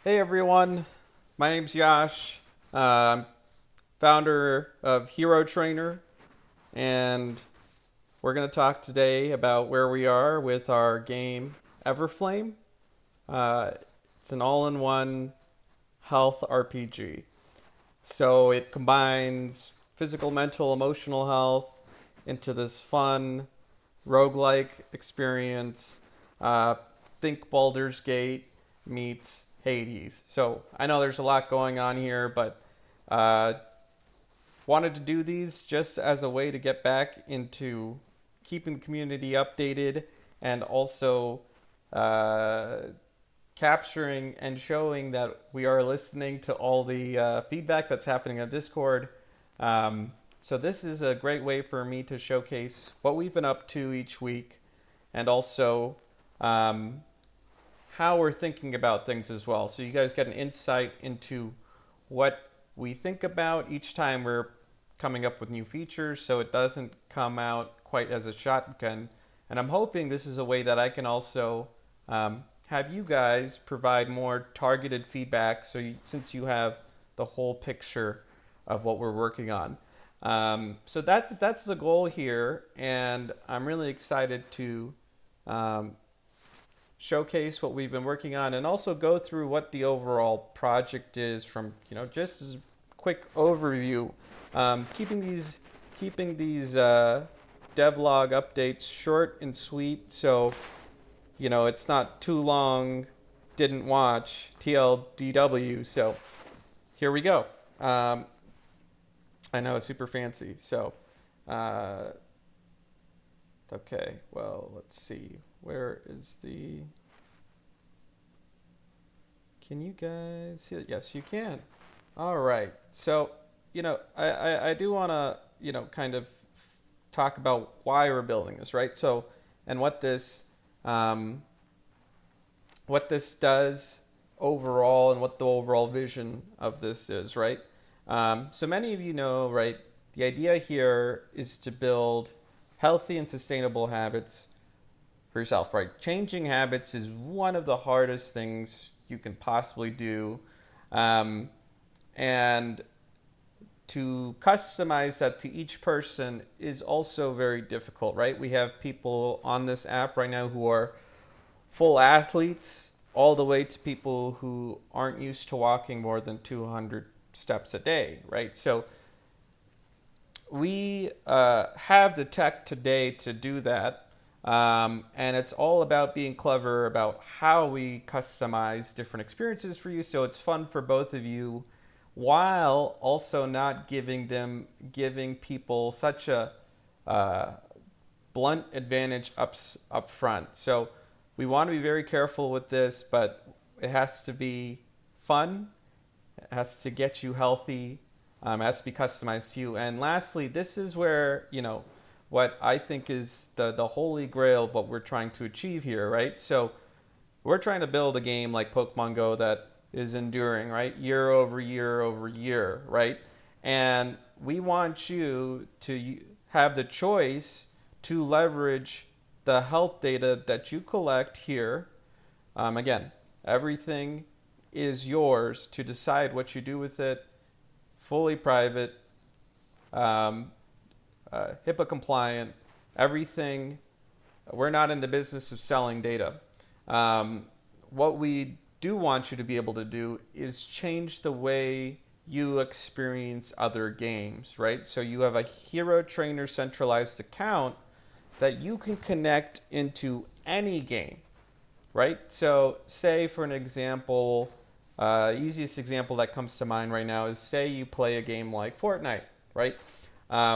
Hey everyone, my name's Yash. I'm founder of Hero Trainer, and we're going to talk today about where we are with our game Everflame. Uh, it's an all-in-one health RPG. So it combines physical, mental, emotional health into this fun roguelike experience. Uh, think Baldur's Gate meets Hades. So I know there's a lot going on here, but uh, wanted to do these just as a way to get back into keeping the community updated and also uh, capturing and showing that we are listening to all the feedback that's happening on Discord. So this is a great way for me to showcase what we've been up to each week, and also um, how we're thinking about things as well. So you guys get an insight into what we think about each time we're coming up with new features, so it doesn't come out quite as a shotgun. And I'm hoping this is a way that I can also have you guys provide more targeted feedback, so since you have the whole picture of what we're working on. So that's the goal here, and I'm really excited to um, showcase what we've been working on and also go through what the overall project is from, just as a quick overview. Keeping these devlog updates short and sweet, so it's not too long. Didn't watch TLDW, so here we go. I know it's super fancy, so uh, okay. Well, let's see. Where is the? Can you guys see it? Yes, you can. All right. So, I do want to, kind of talk about why we're building this, right? So, and um, what this does overall, and what the overall vision of this is, right? So many of you know, right? The idea here is to build healthy and sustainable habits for yourself, right? Changing habits is one of the hardest things you can possibly do. Um, and to customize that to each person is also very difficult, right? We have people on this app right now who are full athletes, all the way to people who aren't used to walking more than 200 steps a day, right? So we have the tech today to do that. And it's all about being clever about how we customize different experiences for you, so it's fun for both of you, while also not giving people such a uh, blunt advantage up front. So we want to be very careful with this, but it has to be fun. It has to get you healthy. It has to be customized to you. And lastly, this is where, what I think is the holy grail of what we're trying to achieve here, right? So we're trying to build a game like Pokemon Go that is enduring, right? Year over year over year, right? And we want you to have the choice to leverage the health data that you collect here. Again, everything is yours to decide what you do with it, fully private, um, HIPAA compliant, everything. We're not in the business of selling data. What we do want you to be able to do is change the way you experience other games, right? So you have a Hero Trainer centralized account that you can connect into any game, right? So, say for an example, easiest example that comes to mind right now is, say you play a game like Fortnite, right?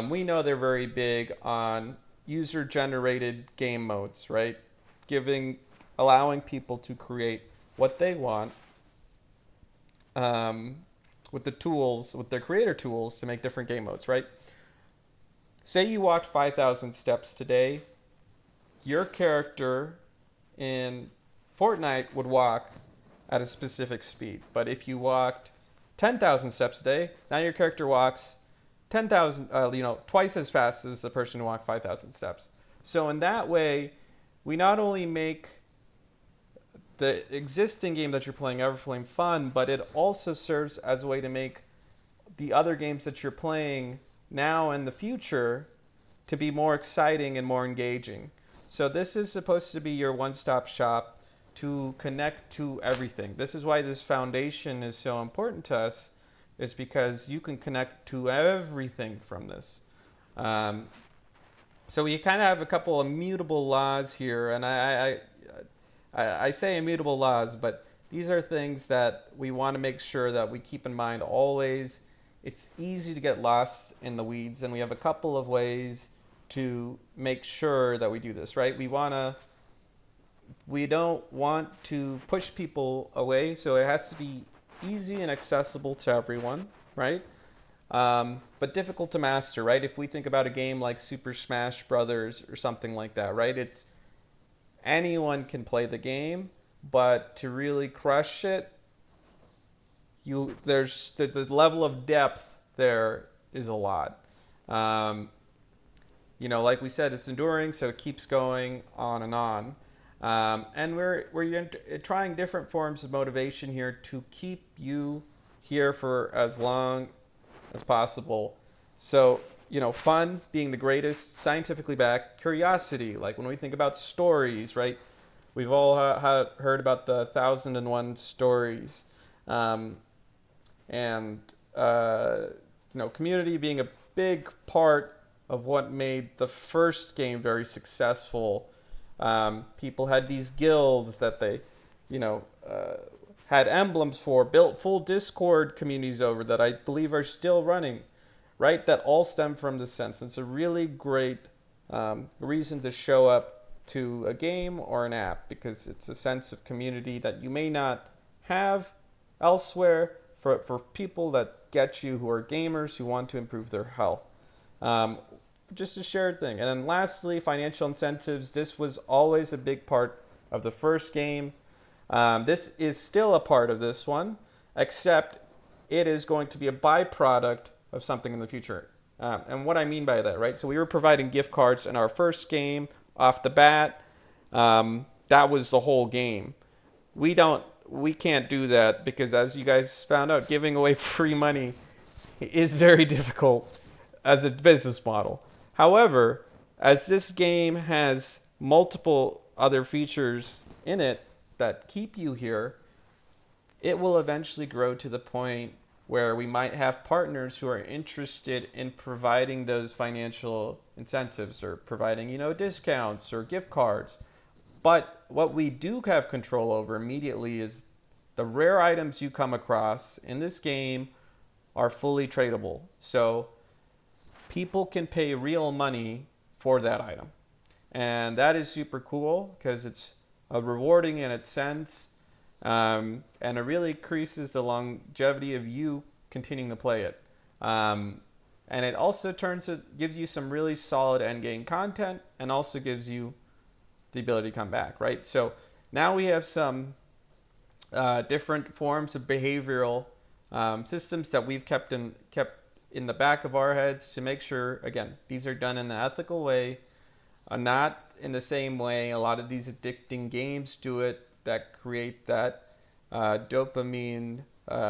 We know they're very big on user-generated game modes, right? Giving, allowing people to create what they want um, with the tools, with their creator tools to make different game modes, right? Say you walked 5,000 steps today, your character in Fortnite would walk at a specific speed. But if you walked 10,000 steps a day, now your character walks 10,000, twice as fast as the person who walked 5,000 steps. So in that way, we not only make the existing game that you're playing, Everflame, fun, but it also serves as a way to make the other games that you're playing now and the future to be more exciting and more engaging. So this is supposed to be your one-stop shop to connect to everything. This is why this foundation is so important to us, is because you can connect to everything from this. Um, so we kind of have a couple of immutable laws here, and I say immutable laws, but these are things that we want to make sure that we keep in mind always. It's easy to get lost in the weeds, and we have a couple of ways to make sure that we do this, right? We don't want to push people away, so it has to be easy and accessible to everyone, right? But difficult to master, right? If we think about a game like Super Smash Brothers or something like that, right? It's anyone can play the game, but to really crush it, there's the level of depth there is a lot. Um, like we said, it's enduring, so it keeps going on and on. And we're trying different forms of motivation here to keep you here for as long as possible. So, fun being the greatest, scientifically backed, curiosity, like when we think about stories, right? We've all heard about the 1,001 stories. And, community being a big part of what made the first game very successful. People had these guilds that they, had emblems for, built full Discord communities over that I believe are still running, right? That all stem from this sense. It's a really great reason to show up to a game or an app, because it's a sense of community that you may not have elsewhere for people that get you, who are gamers, who want to improve their health. Just a shared thing. And then lastly, financial incentives. This was always a big part of the first game. This is still a part of this one, except it is going to be a byproduct of something in the future. And what I mean by that, right? So we were providing gift cards in our first game off the bat. That was the whole game. We can't do that because, as you guys found out, giving away free money is very difficult as a business model. However, as this game has multiple other features in it that keep you here, it will eventually grow to the point where we might have partners who are interested in providing those financial incentives or providing, discounts or gift cards. But what we do have control over immediately is the rare items you come across in this game are fully tradable. So people can pay real money for that item. And that is super cool because it's rewarding in its sense, and it really increases the longevity of you continuing to play it. And it also gives you some really solid endgame content, and also gives you the ability to come back, right? So now we have some different forms of behavioral systems that we've kept in the back of our heads to make sure, again, these are done in an ethical way, not in the same way a lot of these addicting games do it, that create that dopamine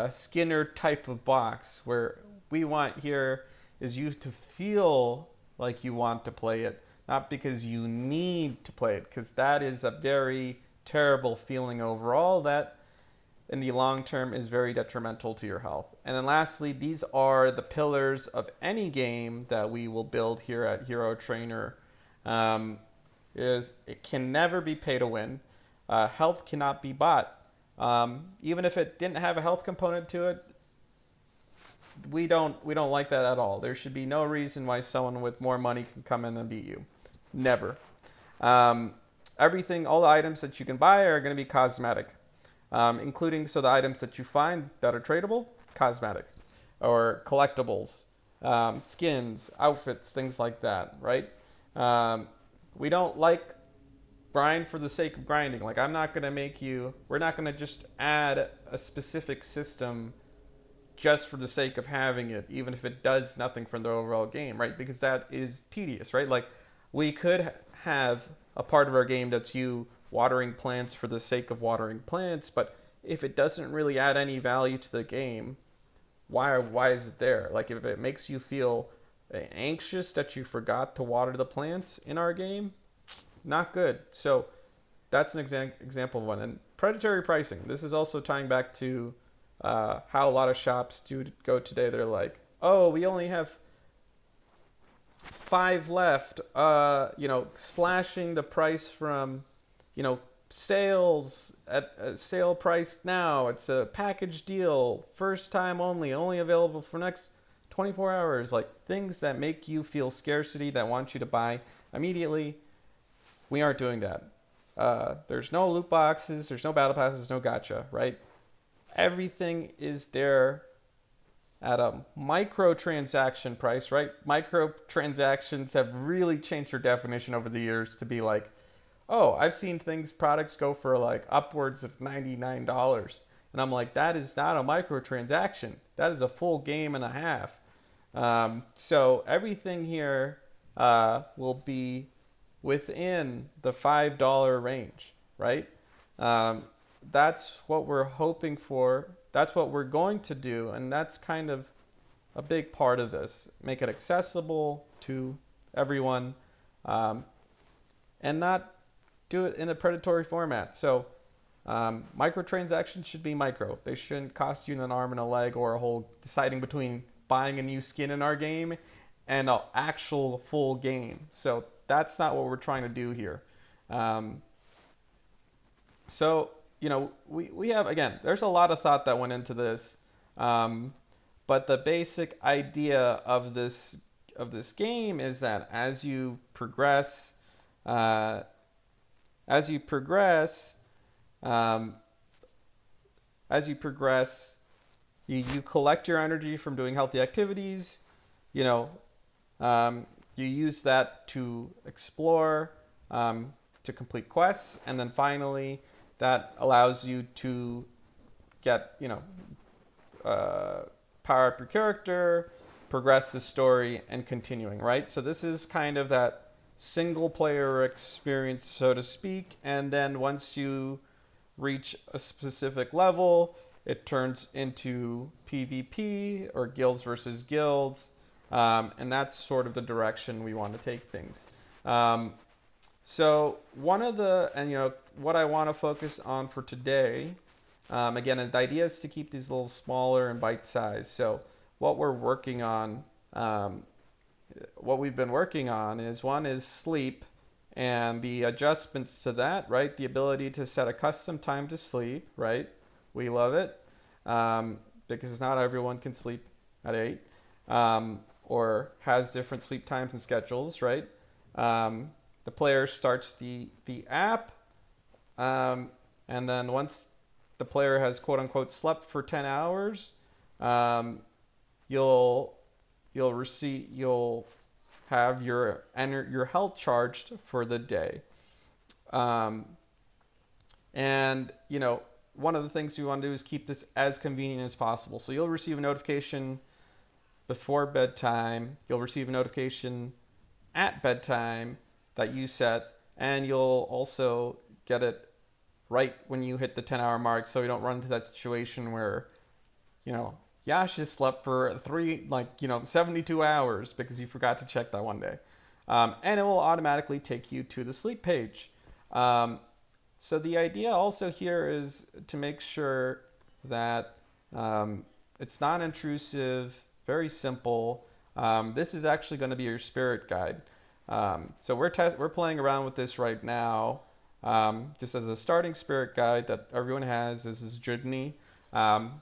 Skinner type of box, where we want here is you to feel like you want to play it, not because you need to play it, because that is a very terrible feeling overall that in the long term is very detrimental to your health. And then lastly, these are the pillars of any game that we will build here at Hero Trainer. Is it can never be pay to win. Health cannot be bought. Even if it didn't have a health component to it, we don't like that at all. There should be no reason why someone with more money can come in and beat you. Never. Everything, all the items that you can buy are going to be cosmetic, including the items that you find that are tradable, cosmetic, or collectibles, skins, outfits, things like that, right? We don't like grind for the sake of grinding. Like, we're not going to just add a specific system just for the sake of having it, even if it does nothing for the overall game, right? Because that is tedious, right? Like, we could have a part of our game that's you watering plants for the sake of watering plants, but if it doesn't really add any value to the game, why is it there? Like if it makes you feel anxious that you forgot to water the plants in our game, not good. So that's an example of one. And predatory pricing. This is also tying back to how a lot of shops do go today. They're like, oh, we only have 5 left. Slashing the price from, sales at sale price now. It's a package deal, first time only available for next 24 hours. Like things that make you feel scarcity, that want you to buy immediately. We aren't doing that. There's no loot boxes, there's no battle passes, no gacha, right? Everything is there at a microtransaction price, right? Microtransactions have really changed their definition over the years to be like, oh, I've seen products go for like upwards of $99. And I'm like, that is not a microtransaction. That is a full game and a half. So everything here will be within the $5 range, right? That's what we're hoping for. That's what we're going to do. And that's kind of a big part of this. Make it accessible to everyone and not do it in a predatory format. So microtransactions should be micro. They shouldn't cost you an arm and a leg or a whole deciding between buying a new skin in our game and an actual full game. So that's not what we're trying to do here. We have, again, there's a lot of thought that went into this. But the basic idea of this game is that as you progress, you collect your energy from doing healthy activities. You use that to explore, to complete quests, and then finally that allows you to get, power up your character, progress the story, and continuing, right? So this is kind of that single player experience, so to speak, and then once you reach a specific level, it turns into PvP or guilds versus guilds, and that's sort of the direction we want to take things. So one of what I want to focus on for today, again, the idea is to keep these a little smaller and bite sized. So what we're working on, what we've been working on is one is sleep and the adjustments to that, right? The ability to set a custom time to sleep, right? We love it because not everyone can sleep at 8 or has different sleep times and schedules, right? The player starts the app, and then once the player has quote unquote slept for 10 hours, you'll have your health charged for the day. And one of the things you want to do is keep this as convenient as possible. So you'll receive a notification before bedtime. You'll receive a notification at bedtime that you set, and you'll also get it right when you hit the 10-hour mark, so you don't run into that situation where, Yash has slept for 72 hours because you forgot to check that one day. And it will automatically take you to the sleep page. So the idea also here is to make sure that it's non-intrusive, very simple. This is actually going to be your spirit guide. So we're playing around with this right now, just as a starting spirit guide that everyone has. This is Judney,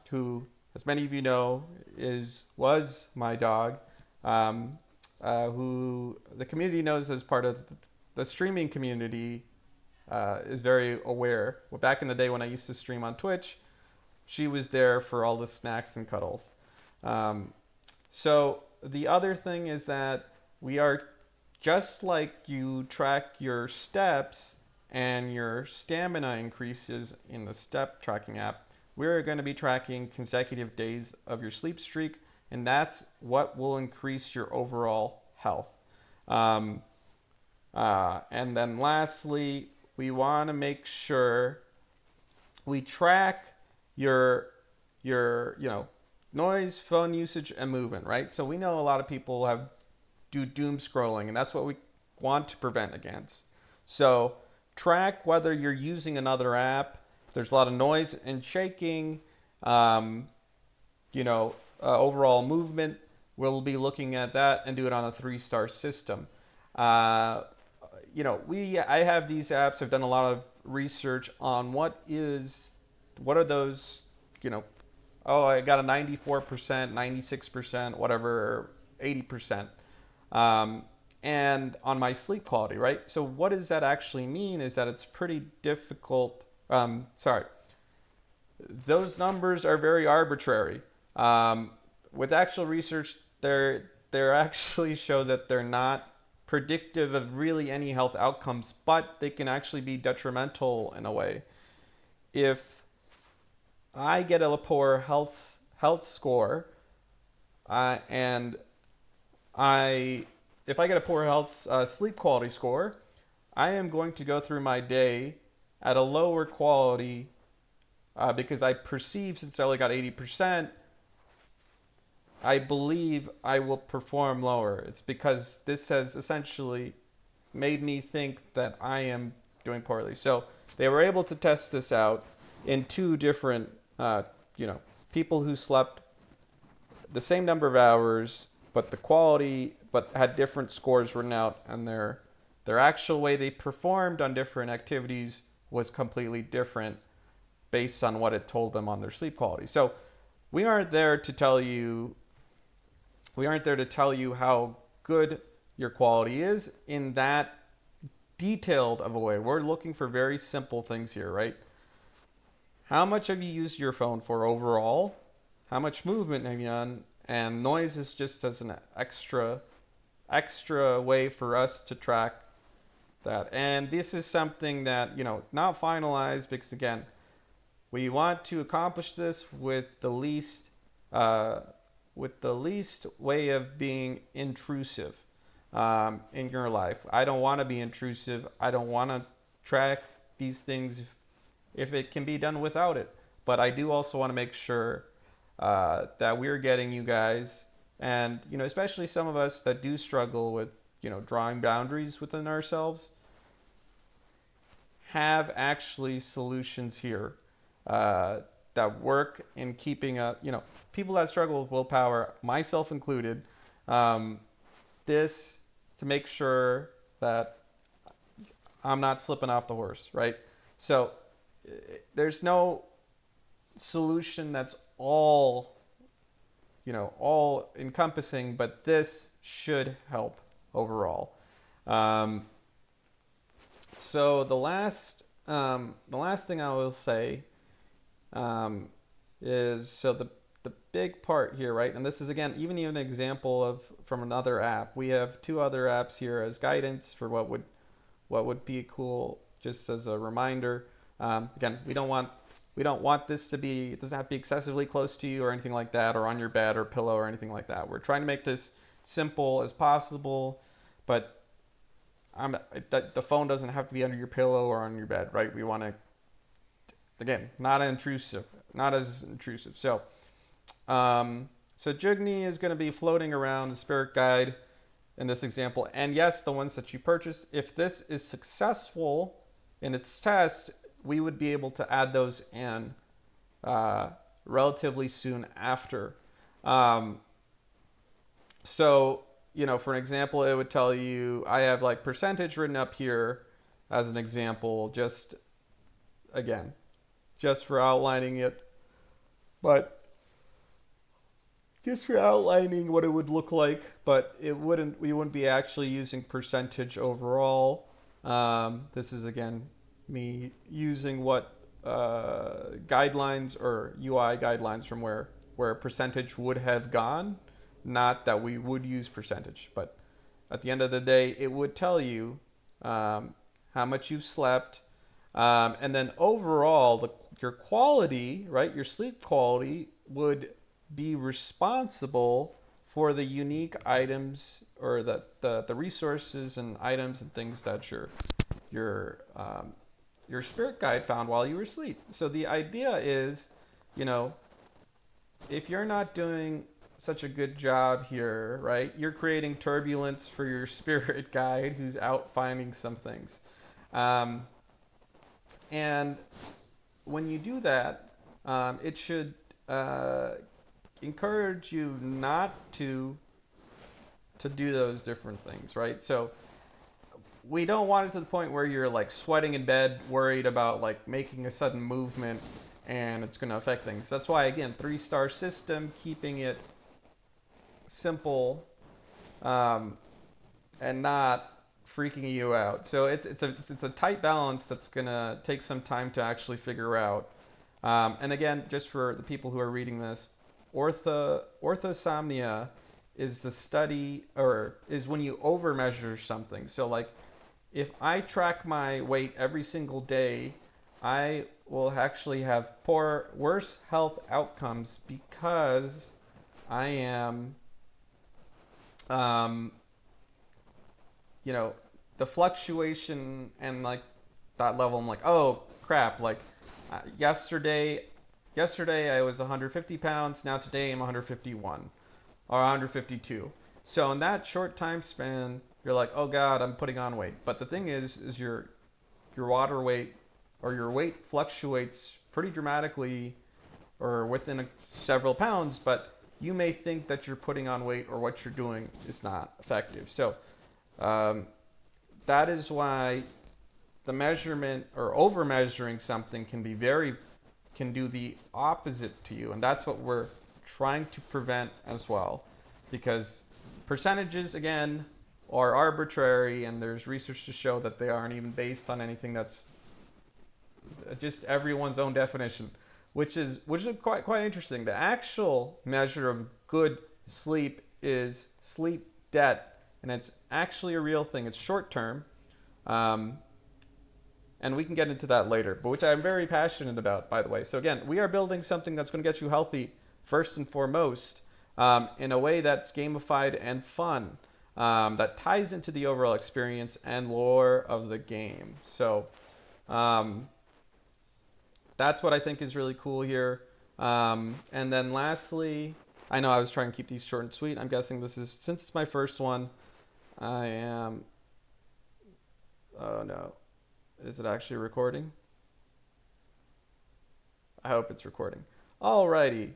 who, as many of you know, was my dog, who the community knows as part of the streaming community, is very aware. Well, back in the day when I used to stream on Twitch, she was there for all the snacks and cuddles. So the other thing is that we are, just like you track your steps and your stamina increases in the step tracking app, we're going to be tracking consecutive days of your sleep streak, and that's what will increase your overall health. And then lastly, we want to make sure we track your noise, phone usage, and movement, right? So we know a lot of people do doom scrolling, and that's what we want to prevent against. So track whether you're using another app. If there's a lot of noise and shaking, um, overall movement, we'll be looking at that and do it on a 3-star system. Uh, I have these apps. I've done a lot of research on what are those, you know, oh, I got a 94%, 96%, whatever, 80%. Um, and on my sleep quality, right? So what does that actually mean is that it's pretty difficult. Those numbers are very arbitrary. With actual research, they're actually show that they're not predictive of really any health outcomes, but they can actually be detrimental in a way. If I get a poor health score, and I if I get a poor health sleep quality score, I am going to go through my day at a lower quality because I perceive, since I only got 80%, I believe I will perform lower. It's because this has essentially made me think that I am doing poorly. So they were able to test this out in two different, people who slept the same number of hours, but the quality, but had different scores written out, and their actual way they performed on different activities was completely different based on what it told them on their sleep quality. So we aren't there to tell you how good your quality is in that detailed of a way. We're looking for very simple things here, right? How much have you used your phone for overall? How much movement have you done? And noise is just as an extra way for us to track that. And this is something that, not finalized, because again, we want to accomplish this with the least way of being intrusive in your life. I don't want to be intrusive. I don't want to track these things if it can be done without it. But I do also want to make sure that we're getting you guys, and especially some of us that do struggle with drawing boundaries within ourselves, have actually solutions here that work in keeping people that struggle with willpower, myself included, this to make sure that I'm not slipping off the horse, right? So there's no solution that's all encompassing, but this should help overall. So the last thing I will say is, so the big part here, right? And this is again even an example from another app. We have two other apps here as guidance for what would be cool, just as a reminder. Again, we don't want this to be, it doesn't have to be excessively close to you or anything like that, or on your bed or pillow or anything like that. We're trying to make this simple as possible, but the phone doesn't have to be under your pillow or on your bed, right? We want to, again, not as intrusive. So Jugni is going to be floating around the spirit guide in this example. And yes, the ones that you purchased, if this is successful in its test, we would be able to add those in relatively soon after. So, for an example, it would tell you, I have like percentage written up here as an example, just for outlining it. But just for outlining what it would look like, but we wouldn't be actually using percentage overall. This is again me using what guidelines or UI guidelines from where percentage would have gone, not that we would use percentage, but at the end of the day, it would tell you how much you've slept, and then overall your quality, right? Your sleep quality would be responsible for the unique items or the resources and items and things that you're your spirit guide found while you were asleep. So the idea is, you know, if you're not doing such a good job here, right, you're creating turbulence for your spirit guide who's out finding some things. Um, and when you do that, it should uh, encourage you not to do those different things, right? So we don't want it to the point where you're like sweating in bed, worried about like making a sudden movement and it's going to affect things. That's why, again, 3-star system, keeping it simple and not freaking you out. So it's a tight balance that's going to take some time to actually figure out. And again, just for the people who are reading this, orthosomnia is the study, or is when you overmeasure something. So like if I track my weight every single day, I will actually have worse health outcomes because I am, you know, the fluctuation and like that level. I'm like, oh crap! Like yesterday I was 150 pounds. Now today I'm 151 or 152. So in that short time span, you're like, oh god, I'm putting on weight. But the thing is your water weight or your weight fluctuates pretty dramatically or within several pounds, but you may think that you're putting on weight or what you're doing is not effective. So that is why the measurement or over measuring something can do the opposite to you, and that's what we're trying to prevent as well, because percentages again are arbitrary, and there's research to show that they aren't even based on anything that's just everyone's own definition, which is quite interesting. The actual measure of good sleep is sleep debt, and it's actually a real thing. It's short term, and we can get into that later, but which I'm very passionate about, by the way. So again, we are building something that's going to get you healthy first and foremost, in a way that's gamified and fun, that ties into the overall experience and lore of the game. So that's what I think is really cool here. And then lastly, I know I was trying to keep these short and sweet. I'm guessing since it's my first one, I am, oh no. Is it actually recording? I hope it's recording. Alrighty.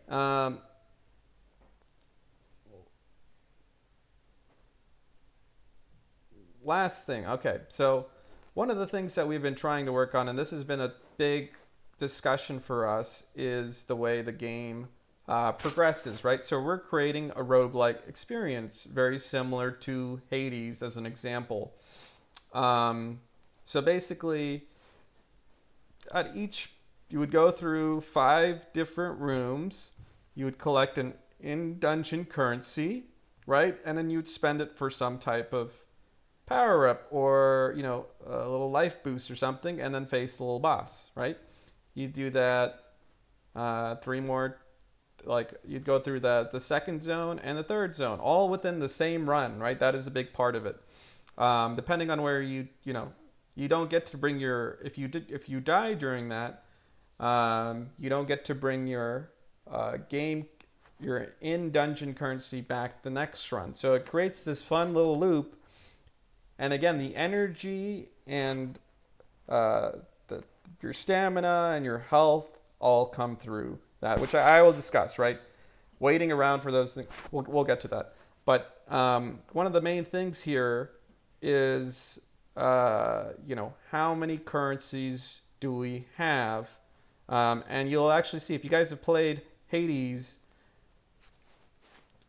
Last thing. Okay. So one of the things that we've been trying to work on, and this has been a big discussion for us, is the way the game progresses, right? So we're creating a roguelike experience very similar to Hades as an example. So basically, you would go through 5 different rooms. You would collect an in-dungeon currency, right? And then you'd spend it for some type of power-up or, you know, a little life boost or something, and then face the little boss, right? You do that 3 more, like you'd go through the second zone and the third zone, all within the same run, right? That is a big part of it. Depending on where you know, you don't get to bring your, if you die during that, you don't get to bring your your in-dungeon currency back the next run. So it creates this fun little loop. And again, the energy and your stamina and your health all come through that, which I will discuss, right? Waiting around for those things, we'll get to that. But one of the main things here is, you know, how many currencies do we have? And you'll actually see, if you guys have played Hades,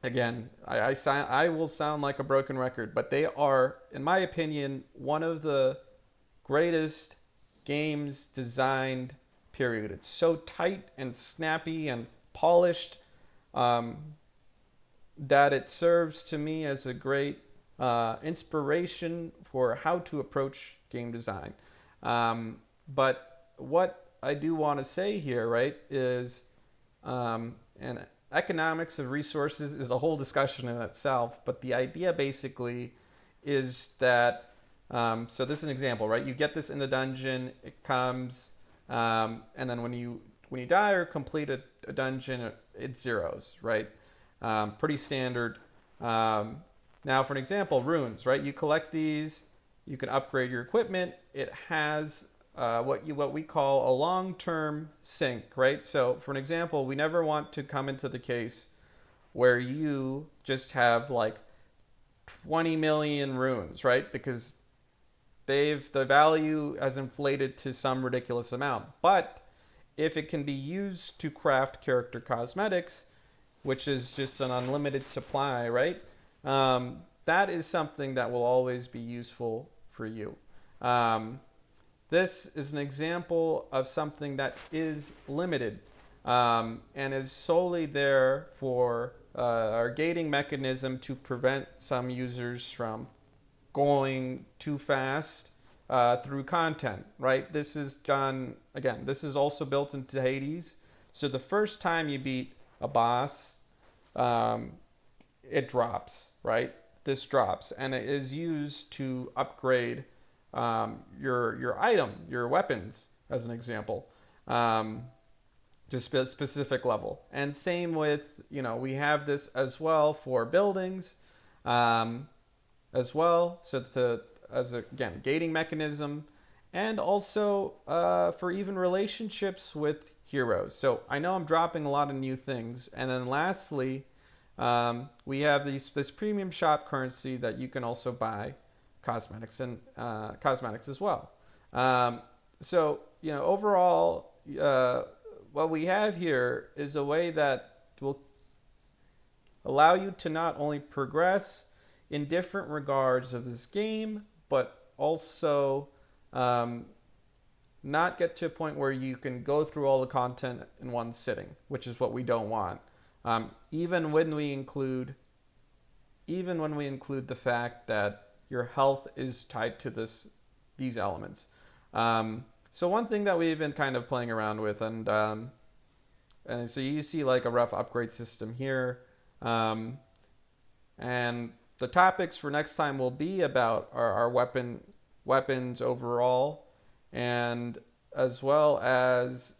again, I will sound like a broken record, but they are, in my opinion, one of the greatest games designed, period. It's so tight and snappy and polished that it serves to me as a great inspiration for how to approach game design. But what I do want to say here, right, is, and economics of resources is a whole discussion in itself, but the idea basically is that So this is an example, right? You get this in the dungeon, it comes, and then when you die or complete a dungeon, it zeros, right? Pretty standard. Now, for an example, runes, right? You collect these, you can upgrade your equipment. It has what we call a long-term sync, right? So, for an example, we never want to come into the case where you just have like 20 million runes, right? Because the value has inflated to some ridiculous amount. But if it can be used to craft character cosmetics, which is just an unlimited supply, right? That is something that will always be useful for you. This is an example of something that is limited and is solely there for our gating mechanism to prevent some users from going too fast through content, right? This is done, again, this is also built into Hades. So the first time you beat a boss, it drops, right? This drops, and it is used to upgrade your item, your weapons, as an example, to specific level. And same with, we have this as well for buildings, as well. So again, gating mechanism, and also for even relationships with heroes. So I know I'm dropping a lot of new things. And then lastly, we have this premium shop currency that you can also buy cosmetics and cosmetics as well. So overall, what we have here is a way that will allow you to not only progress in different regards of this game, but also not get to a point where you can go through all the content in one sitting, which is what we don't want. Even when we include the fact that your health is tied to these elements. So one thing that we've been kind of playing around with, and so you see like a rough upgrade system here, and the topics for next time will be about our weapons overall, and as well as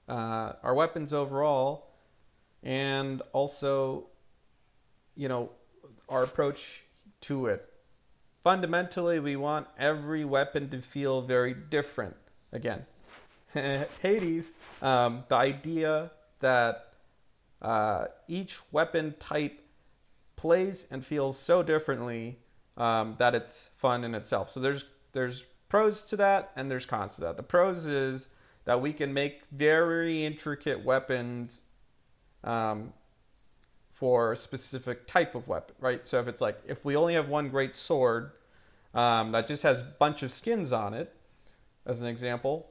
our weapons overall, and also, our approach to it. Fundamentally, we want every weapon to feel very different. Again, Hades, the idea that each weapon type plays and feels so differently that it's fun in itself. So there's pros to that and there's cons to that. The pros is that we can make very intricate weapons for a specific type of weapon, right? So if we only have one great sword that just has a bunch of skins on it, as an example,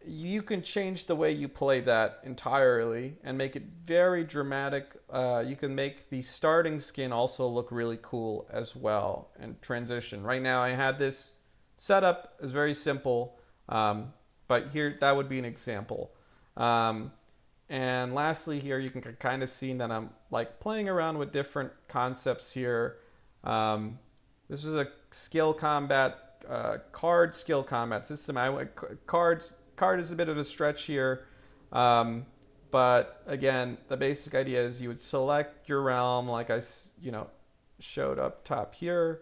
you can change the way you play that entirely and make it very dramatic. You can make the starting skin also look really cool as well and transition. Right now I had this setup is very simple, but here that would be an example. And lastly here you can kind of see that I'm like playing around with different concepts here. This is a skill combat, card skill combat system. Card is a bit of a stretch here, but again, the basic idea is you would select your realm, like I showed up top here,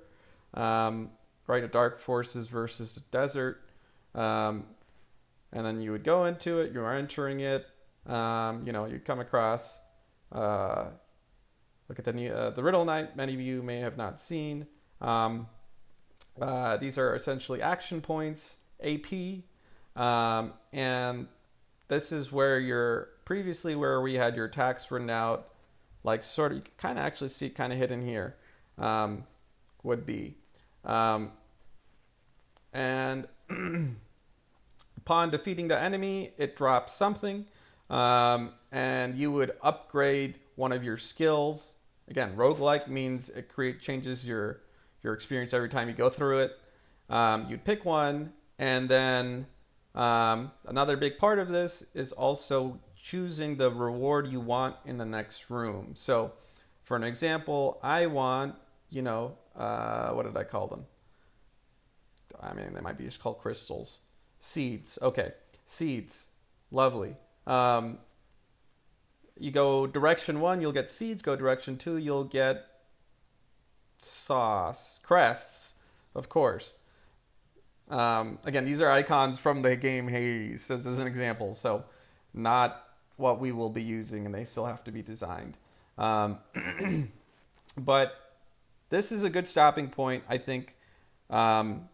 right? A dark forces versus a desert, and then you would go into it. You are entering it. You'd come across. Look at the Riddle Knight. Many of you may have not seen. These are essentially action points, AP. And this is where previously where we had your attacks written out, like sort of, you can kind of actually see it kind of hidden here, would be. And upon defeating the enemy, it drops something, and you would upgrade one of your skills. Again, roguelike means it changes your experience every time you go through it. You'd pick one, and then another big part of this is also choosing the reward you want in the next room. So for an example, I want what did I call them? I mean, they might be just called crystals. Seeds. Okay. Seeds. Lovely. You go direction one, you'll get seeds. Go direction two, you'll get sauce. Crests, of course. Again, these are icons from the game Hades, as an example. So, not what we will be using, and they still have to be designed. Um, but this is a good stopping point, I think,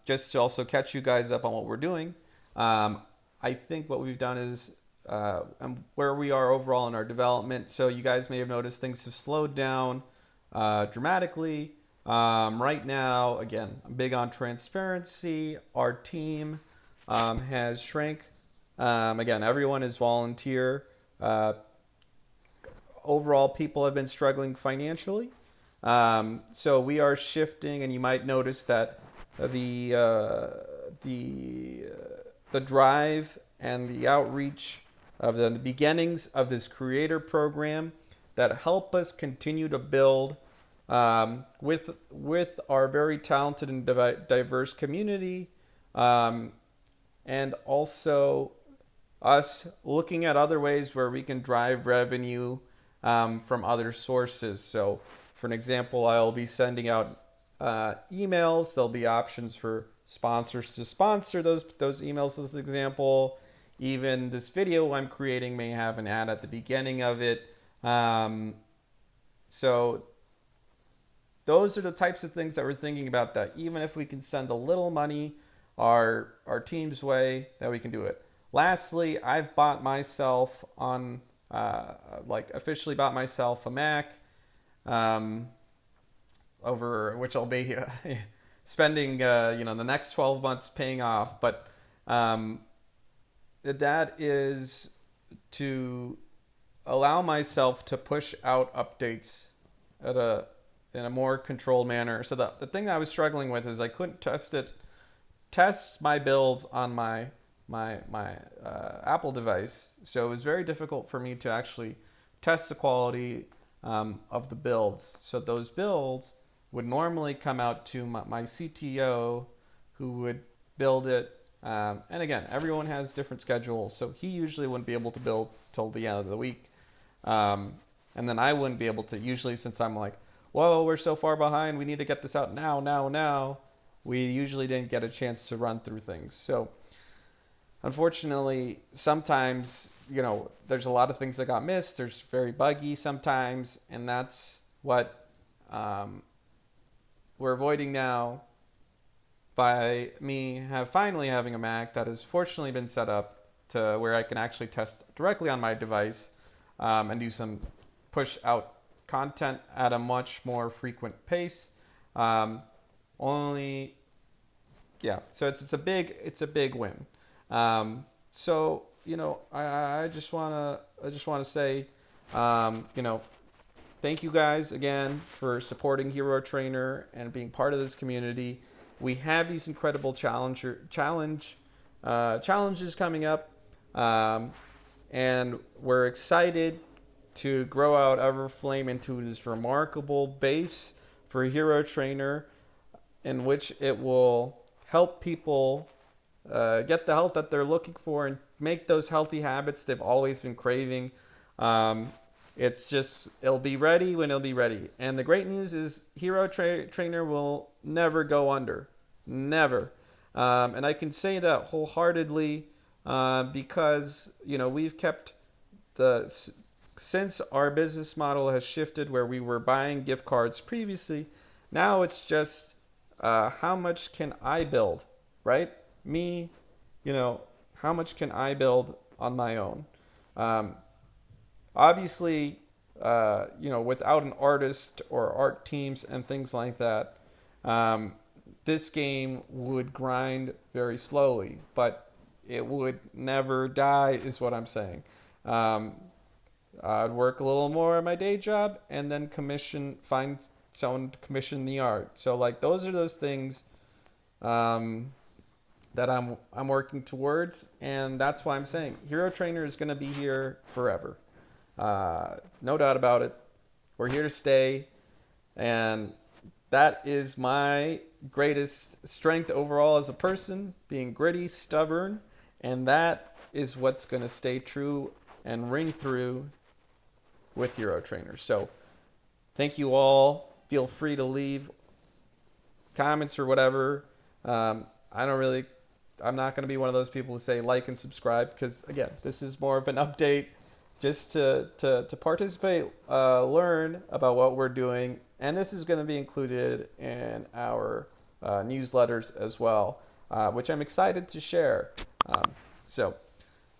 just to also catch you guys up on what we're doing. I think what we've done is where we are overall in our development. So you guys may have noticed things have slowed down dramatically. Right now, again, I'm big on transparency. Our team has shrank. Again, everyone is volunteer. Overall, people have been struggling financially. So we are shifting, and you might notice that the the drive and the outreach of the beginnings of this creator program that help us continue to build with our very talented and diverse community, and also us looking at other ways where we can drive revenue from other sources. So, for an example, I'll be sending out emails. There'll be options for sponsors to sponsor those emails, as an example. Even this video I'm creating may have an ad at the beginning of it. So those are the types of things that we're thinking about, that even if we can send a little money our team's way, that we can do it. Lastly, I've bought myself officially bought myself a Mac, over which I'll be spending the next 12 months paying off. But that is to allow myself to push out updates in a more controlled manner. So the thing I was struggling with is I couldn't test my builds on my Apple device. So it was very difficult for me to actually test the quality of the builds. So those builds would normally come out to my CTO, who would build it. And again, everyone has different schedules, so he usually wouldn't be able to build till the end of the week. And then I wouldn't be able to, usually, since I'm like, whoa, we're so far behind, we need to get this out now. We usually didn't get a chance to run through things. So unfortunately, sometimes, there's a lot of things that got missed. There's very buggy sometimes, and that's what we're avoiding now by me finally having a Mac that has fortunately been set up to where I can actually test directly on my device, and do some push out content at a much more frequent pace. So it's a big win. So I just wanna say, thank you guys again for supporting Hero Trainer and being part of this community. We have these incredible challenges coming up, and we're excited to grow out Everflame into this remarkable base for Hero Trainer, in which it will help people get the health that they're looking for and make those healthy habits they've always been craving. It'll be ready when it'll be ready. And the great news is Hero Trainer will never go under. Never. And I can say that wholeheartedly, because, we've kept since our business model has shifted, where we were buying gift cards previously, now it's just how much can I build, right? Me, how much can I build on my own? Obviously, without an artist or art teams and things like that, this game would grind very slowly, but it would never die, is what I'm saying. I'd work a little more at my day job and then find someone to commission the art. So those are those things that I'm working towards, and that's why I'm saying Hero Trainer is going to be here forever. No doubt about it. We're here to stay, and that is my greatest strength overall as a person, being gritty, stubborn, and that is what's going to stay true and ring through with Hero Trainers. So thank you all. Feel free to leave comments or whatever. I don't really, I'm not going to be one of those people who say like and subscribe because, again, this is more of an update just to participate, learn about what we're doing. And this is going to be included in our newsletters as well, which I'm excited to share. So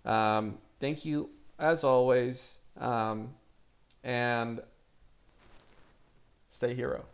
thank you as always, and stay hero.